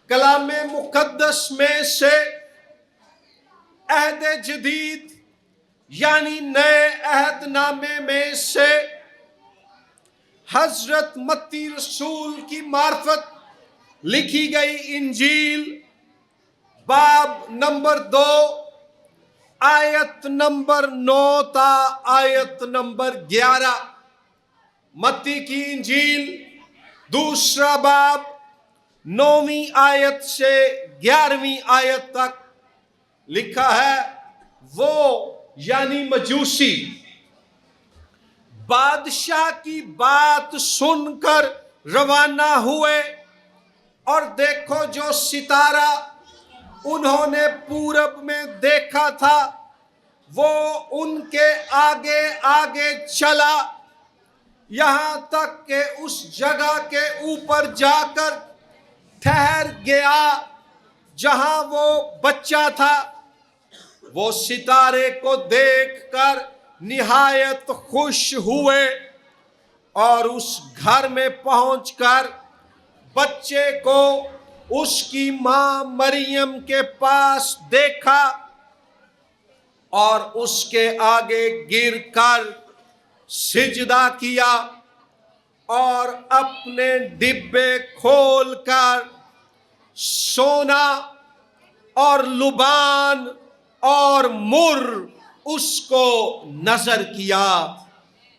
کلام مقدس میں سے عہد جدید یعنی نئے عہد نامے میں سے حضرت متی رسول کی معرفت لکھی گئی انجیل باب نمبر 2 آیت نمبر 9 تا آیت نمبر 11۔ متی کی انجیل دوسرا باب 9ویں آیت سے 11ویں آیت تک لکھا ہے، وہ یعنی مجوسی بادشاہ کی بات سن کر روانہ ہوئے، اور دیکھو جو ستارہ انہوں نے پورب میں دیکھا تھا وہ ان کے آگے آگے چلا، یہاں تک کہ اس جگہ کے اوپر جا کر ٹھہر گیا جہاں وہ بچہ تھا۔ وہ ستارے کو دیکھ کر نہایت خوش ہوئے، اور اس گھر میں پہنچ کر بچے کو اس کی ماں مریم کے پاس دیکھا، اور اس کے آگے گر کر سجدہ کیا، اور اپنے ڈبے کھول کر سونا اور لبان اور مر اس کو نظر کیا۔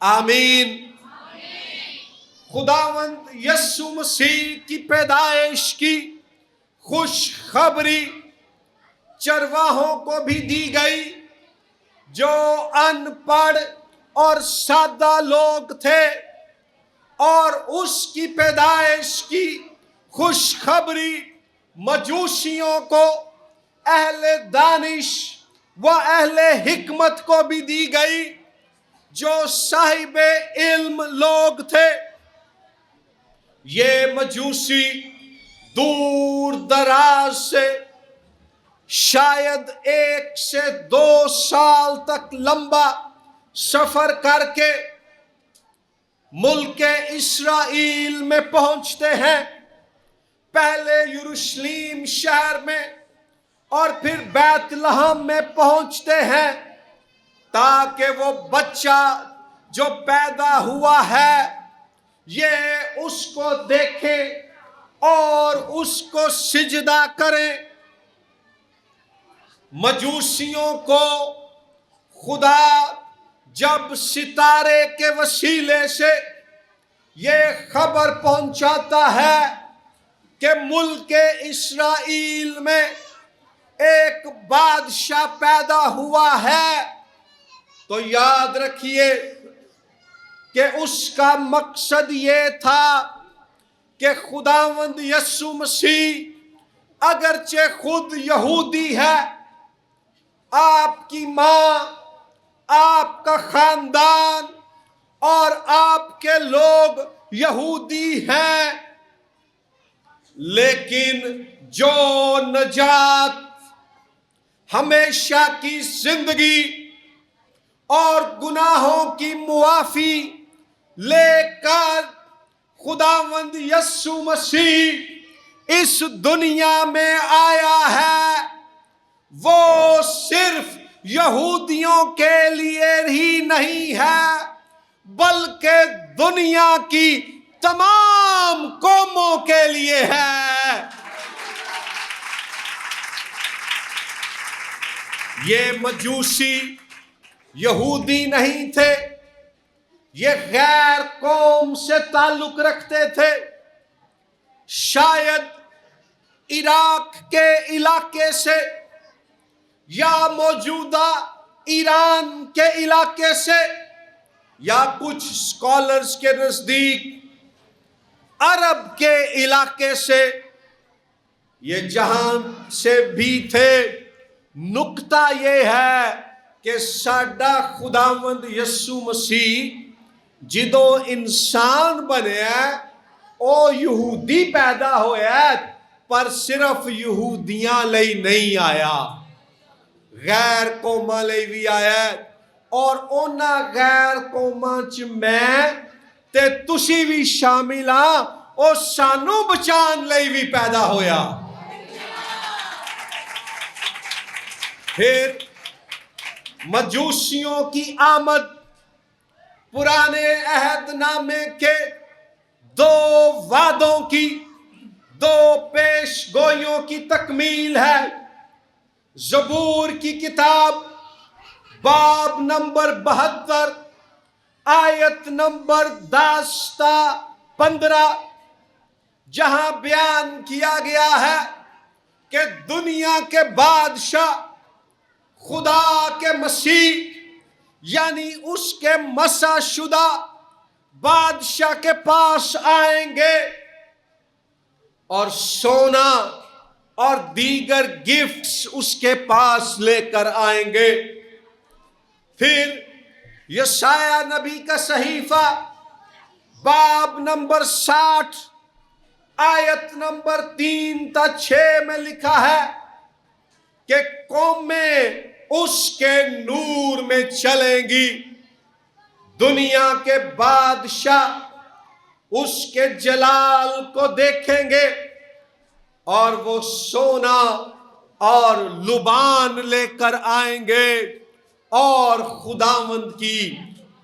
آمین۔ خداوند یسوع مسیح کی پیدائش کی خوش خبری چرواہوں کو بھی دی گئی جو ان پڑھ اور سادہ لوگ تھے، اور اس کی پیدائش کی خوش خبری مجوسیوں کو، اہل دانش و اہل حکمت کو بھی دی گئی جو صاحب علم لوگ تھے۔ یہ مجوسی دور دراز سے شاید 1 سے 2 سال تک لمبا سفر کر کے ملک اسرائیل میں پہنچتے ہیں، پہلے یروشلیم شہر میں اور پھر بیت لحم میں پہنچتے ہیں، تاکہ وہ بچہ جو پیدا ہوا ہے یہ اس کو دیکھیں اور اس کو سجدہ کریں۔ مجوسیوں کو خدا جب ستارے کے وسیلے سے یہ خبر پہنچاتا ہے کہ ملک اسرائیل میں ایک بادشاہ پیدا ہوا ہے، تو یاد رکھیے کہ اس کا مقصد یہ تھا کہ خداوند یسوع مسیح اگرچہ خود یہودی ہے، آپ کی ماں، آپ کا خاندان اور آپ کے لوگ یہودی ہیں، لیکن جو نجات، ہمیشہ کی زندگی اور گناہوں کی معافی لے کر خداوند یسوع مسیح اس دنیا میں آیا ہے، وہ صرف یہودیوں کے لیے ہی نہیں ہے بلکہ دنیا کی تمام قوموں کے لیے ہے۔ یہ مجوسی یہودی نہیں تھے، یہ غیر قوم سے تعلق رکھتے تھے، شاید عراق کے علاقے سے یا موجودہ ایران کے علاقے سے، یا کچھ اسکالرز کے نزدیک عرب کے علاقے سے، یہ جہاں سے بھی تھے۔ نکتہ یہ ہے کہ ساڈا خداوند یسوع مسیح جدو انسان بنیا او یہودی پیدا ہویا، پر صرف یہودیاں لئی نہیں آیا، غیر قوماں لئی بھی آیا، اور اونا غیر قوماں چ میں تے تسی بھی شامل ہاں، او سانو بچان لئی بھی پیدا ہویا۔ پھر مجوسیوں کی آمد، پرانے عہد نامے کے 2 وعدوں کی 2 پیش گوئیوں کی تکمیل ہے۔ زبور کی کتاب باب نمبر 72 آیت نمبر 10 تا 15، جہاں بیان کیا گیا ہے کہ دنیا کے بادشاہ خدا کے مسیح یعنی اس کے مسح شدہ بادشاہ کے پاس آئیں گے اور سونا اور دیگر گفٹس اس کے پاس لے کر آئیں گے۔ پھر یسایہ نبی کا صحیفہ باب نمبر 60 آیت نمبر 3 تا 6 میں لکھا ہے کہ قومیں اس کے نور میں چلیں گی، دنیا کے بادشاہ اس کے جلال کو دیکھیں گے اور وہ سونا اور لبان لے کر آئیں گے اور خداوند کی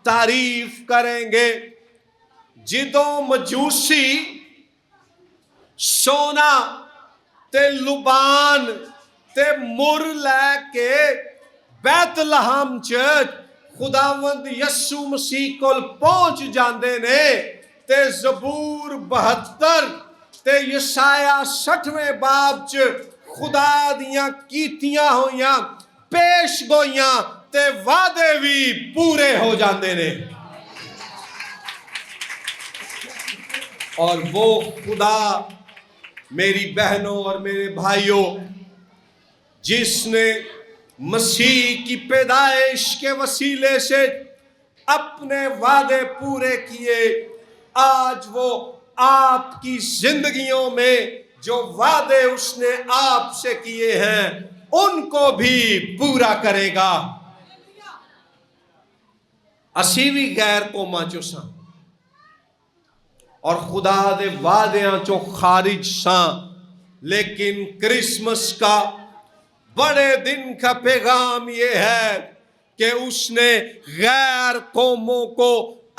تعریف کریں گے۔ جدوں مجوسی سونا تے لبان تے مر لے کے بیت لحم چ خداوند یسوع مسیح کول پہنچ جاندے نے تے زبور 72 تے یسایہ 60ویں باب چ خدا دیاں کیتیاں ہویاں پیش گوئیاں تے وعدے بھی پورے ہو جاندے نے۔ اور وہ خدا میری بہنوں اور میرے بھائیوں جس نے مسیح کی پیدائش کے وسیلے سے اپنے وعدے پورے کیے، آج وہ آپ کی زندگیوں میں جو وعدے اس نے آپ سے کیے ہیں ان کو بھی پورا کرے گا۔ اسی بھی غیر قوماں چو ساں اور خدا دے وعدیاں چو خارج ساں، لیکن کرسمس کا بڑے دن کا پیغام یہ ہے کہ اس نے غیر قوموں کو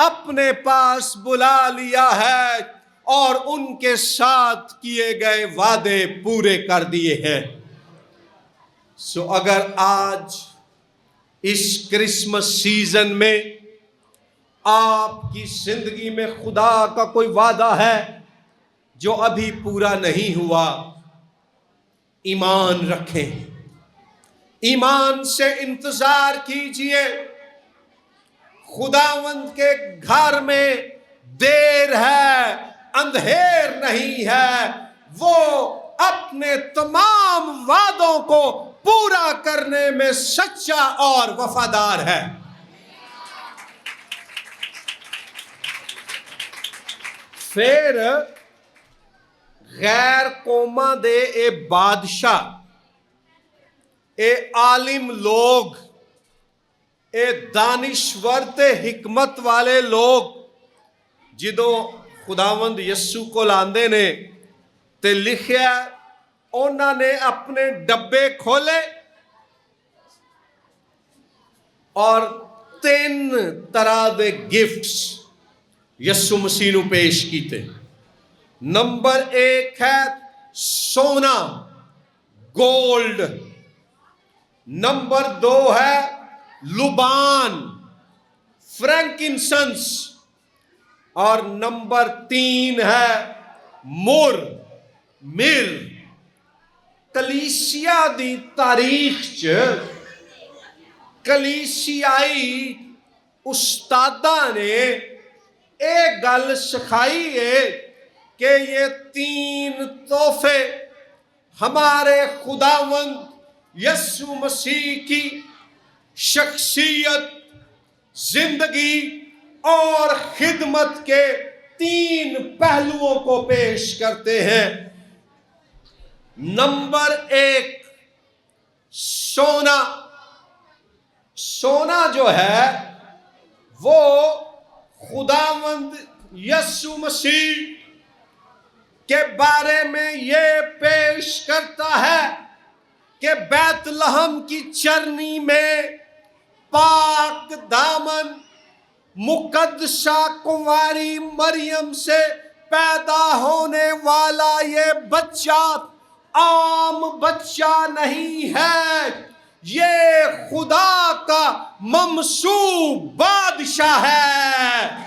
اپنے پاس بلا لیا ہے اور ان کے ساتھ کیے گئے وعدے پورے کر دیے ہیں۔ سو اگر آج اس کرسمس سیزن میں آپ کی زندگی میں خدا کا کوئی وعدہ ہے جو ابھی پورا نہیں ہوا، ایمان رکھیں، ایمان سے انتظار کیجئے۔ خداوند کے گھر میں دیر ہے، اندھیر نہیں ہے، وہ اپنے تمام وعدوں کو پورا کرنے میں سچا اور وفادار ہے۔ پھر غیر قوماں دے اے بادشاہ، اے عالم لوگ، اے دانشور تے حکمت والے لوگ جدوں خداوند یسوع کو لاندے نے تے لکھیا انہاں نے اپنے ڈبے کھولے اور 3 طرح دے گفٹس یسوع مسیح نو پیش کیتے۔ نمبر 1 ہے سونا، گولڈ۔ نمبر 2 ہے لبان، فرینکنسنس۔ اور نمبر 3 ہے مر۔ کلیسیا دی تاریخ چ کلیسیائی استاداں نے ایک گل سکھائی ہے کہ یہ 3 تحفے ہمارے خداوند یسوع مسیح کی شخصیت، زندگی اور خدمت کے 3 پہلوؤں کو پیش کرتے ہیں۔ نمبر 1 سونا۔ سونا جو ہے وہ خداوند یسوع مسیح کے بارے میں یہ پیش کرتا ہے کہ بیت بیت لحم کی چرنی میں پاک دامن مقدسہ کنواری مریم سے پیدا ہونے والا یہ بچہ عام بچہ نہیں ہے، یہ خدا کا ممسوح بادشاہ ہے۔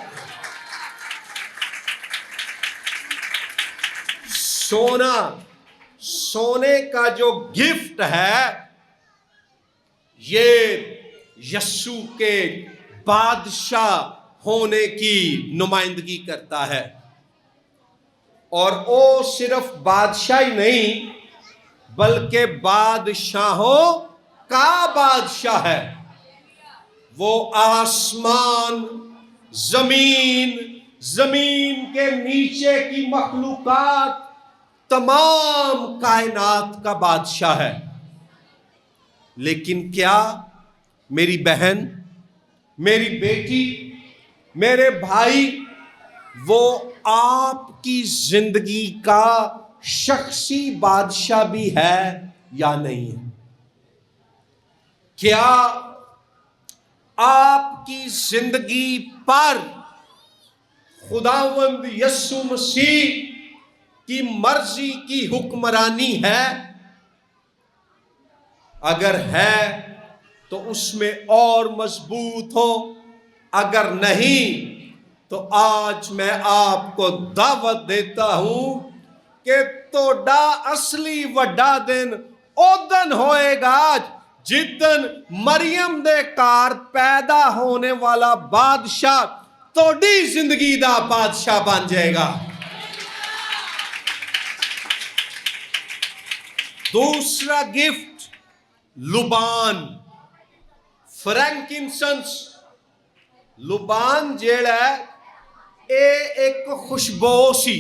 سونے کا جو گفٹ ہے یہ یسوع کے بادشاہ ہونے کی نمائندگی کرتا ہے، اور وہ صرف بادشاہ ہی نہیں بلکہ بادشاہوں کا بادشاہ ہے۔ وہ آسمان، زمین کے نیچے کی مخلوقات، تمام کائنات کا بادشاہ ہے۔ لیکن کیا میری بہن، میری بیٹی، میرے بھائی، وہ آپ کی زندگی کا شخصی بادشاہ بھی ہے یا نہیں ہے؟ کیا آپ کی زندگی پر خداوند یسوع مسیح کی مرضی کی حکمرانی ہے؟ اگر ہے تو اس میں اور مضبوط ہو، اگر نہیں تو آج میں آپ کو دعوت دیتا ہوں کہ توڑا اصلی وڈا دن او دن ہوئے گا جدن مریم دے کار پیدا ہونے والا بادشاہ توڑی زندگی دا بادشاہ بن جائے گا۔ دوسرا گفٹ لبان، فرینکنسنس۔ لبان جیڑا ہے اے ایک خوشبو سی،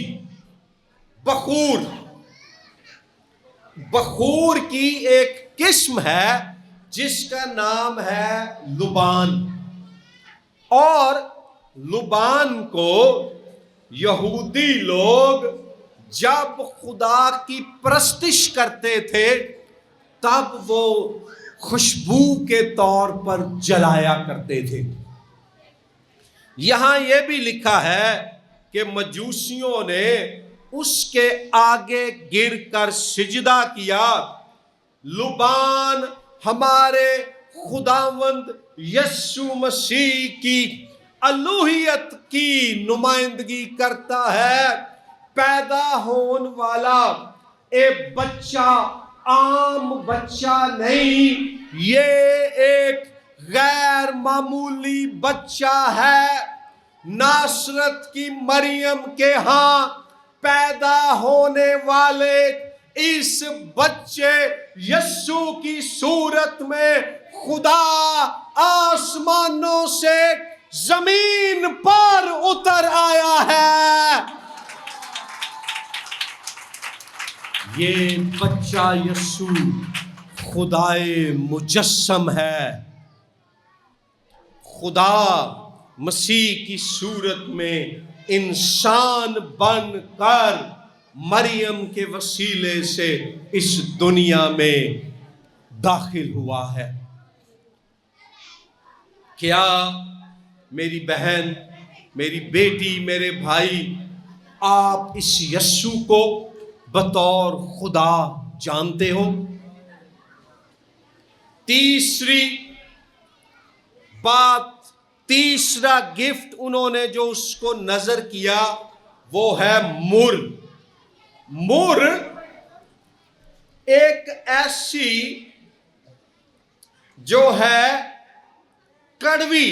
بخور کی ایک قسم ہے جس کا نام ہے لبان، اور لبان کو یہودی لوگ جب خدا کی پرستش کرتے تھے تب وہ خوشبو کے طور پر جلایا کرتے تھے۔ یہاں یہ بھی لکھا ہے کہ مجوسیوں نے اس کے آگے گر کر سجدہ کیا۔ لبان ہمارے خداوند یسوع مسیح کی الوہیت کی نمائندگی کرتا ہے۔ پیدا ہون والا اے بچہ عام بچہ نہیں، یہ ایک غیر معمولی بچہ ہے۔ ناصرت کی مریم کے ہاں پیدا ہونے والے اس بچے یسوع کی صورت میں خدا آسمانوں سے زمین پر اتر آیا ہے۔ یہ بچہ یسوع خدائے مجسم ہے، خدا مسیح کی صورت میں انسان بن کر مریم کے وسیلے سے اس دنیا میں داخل ہوا ہے۔ کیا میری بہن، میری بیٹی، میرے بھائی، آپ اس یسوع کو بطور خدا جانتے ہو؟ تیسری بات، تیسرا گفٹ انہوں نے جو اس کو نظر کیا وہ ہے مر۔ مر ایک ایسی جو ہے کڑوی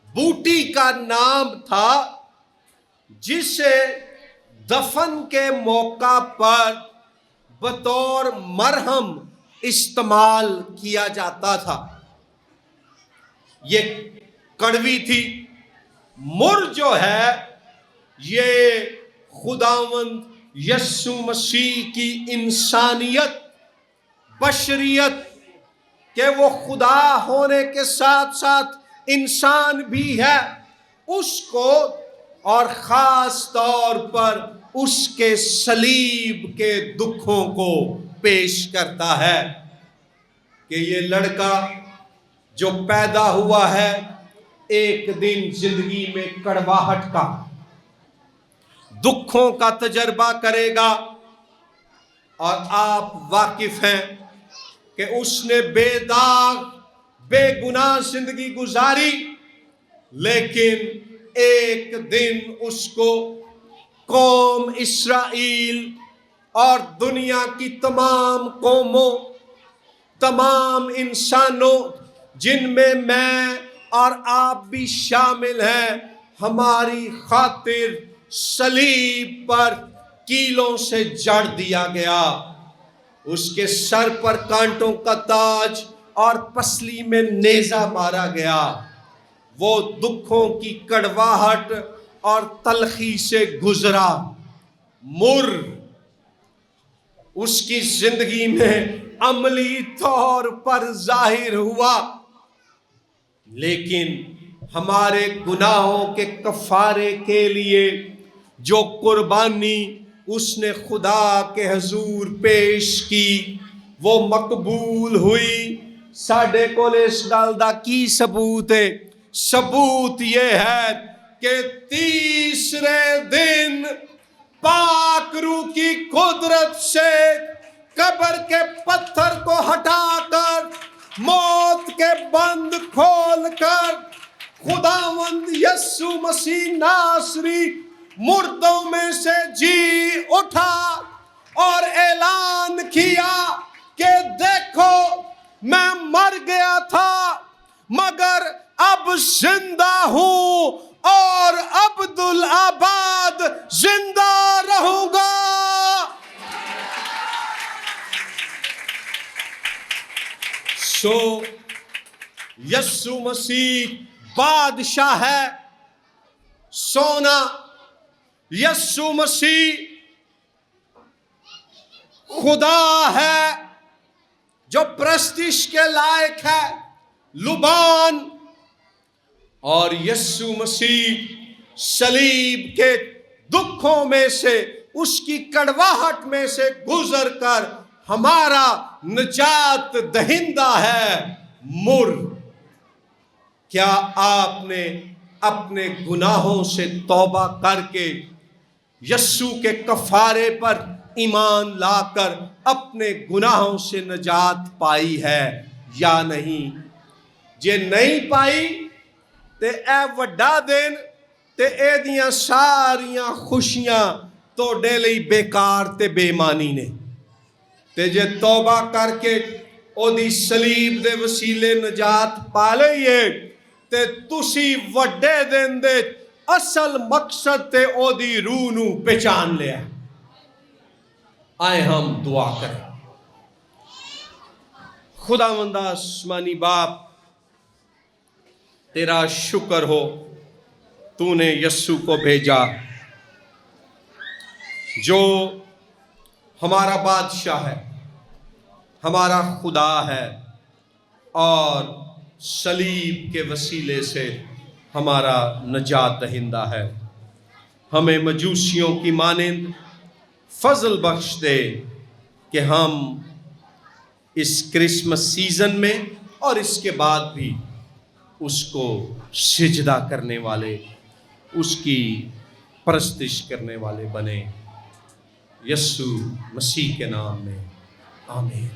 بوٹی کا نام تھا جسے دفن کے موقع پر بطور مرہم استعمال کیا جاتا تھا۔ یہ کڑوی تھی۔ مر جو ہے یہ خداوند یسوع مسیح کی انسانیت، بشریت، کہ وہ خدا ہونے کے ساتھ ساتھ انسان بھی ہے، اس کو اور خاص طور پر اس کے صلیب کے دکھوں کو پیش کرتا ہے۔ کہ یہ لڑکا جو پیدا ہوا ہے ایک دن زندگی میں کڑواہٹ کا، دکھوں کا تجربہ کرے گا، اور آپ واقف ہیں کہ اس نے بے داغ بے گناہ زندگی گزاری، لیکن ایک دن اس کو قوم اسرائیل اور دنیا کی تمام قوموں، تمام انسانوں جن میں اور آپ بھی شامل ہیں، ہماری خاطر صلیب پر کیلوں سے جڑ دیا گیا۔ اس کے سر پر کانٹوں کا تاج اور پسلی میں نیزہ مارا گیا۔ وہ دکھوں کی کڑواہٹ اور تلخی سے گزرا، مر اس کی زندگی میں عملی طور پر ظاہر ہوا، لیکن ہمارے گناہوں کے کفارے کے لیے جو قربانی اس نے خدا کے حضور پیش کی وہ مقبول ہوئی۔ ساڈے کول اس گل دا کی ثبوت ہے؟ ثبوت یہ ہے کہ تیسرے دن پاک روح کی قدرت سے قبر کے پتھر کو ہٹا کر، موت کے بند کھول کر، خداوند یسوع مسیح ناصری مردوں میں سے جی اٹھا اور اعلان کیا کہ دیکھو میں مر گیا تھا مگر اب زندہ ہوں اور ابدالآباد زندہ رہوں گا۔ یسوع مسیح بادشاہ ہے، سونا یسوع مسیح خدا ہے جو پرستش کے لائق ہے، لبان، اور یسوع مسیح صلیب کے دکھوں میں سے، اس کی کڑواہٹ میں سے گزر کر ہمارا نجات دہندہ ہے، مر۔ کیا آپ نے اپنے گناہوں سے توبہ کر کے یسوع کے کفارے پر ایمان لا کر اپنے گناہوں سے نجات پائی ہے یا نہیں؟ جے نہیں پائی تے اے وڈا دن تے اے دیاں ساریاں خوشیاں توڑے لئی بیکار تے بے معنی نے، تے جے توبہ کر کے او دی صلیب دے وسیلے نجات پا لئیے تے تسی وڈے دن دے اصل مقصد تے او دی روح نو پہچان لیا۔ آئے ہم دعا کریں۔ خداوند آسمانی باپ، تیرا شکر ہو تو نے یسوع کو بھیجا جو ہمارا بادشاہ ہے، ہمارا خدا ہے، اور صلیب کے وسیلے سے ہمارا نجات دہندہ ہے۔ ہمیں مجوسیوں کی مانند فضل بخش دے کہ ہم اس کرسمس سیزن میں اور اس کے بعد بھی اس کو سجدہ کرنے والے، اس کی پرستش کرنے والے بنے، یسوع مسیح کے نام میں آمین۔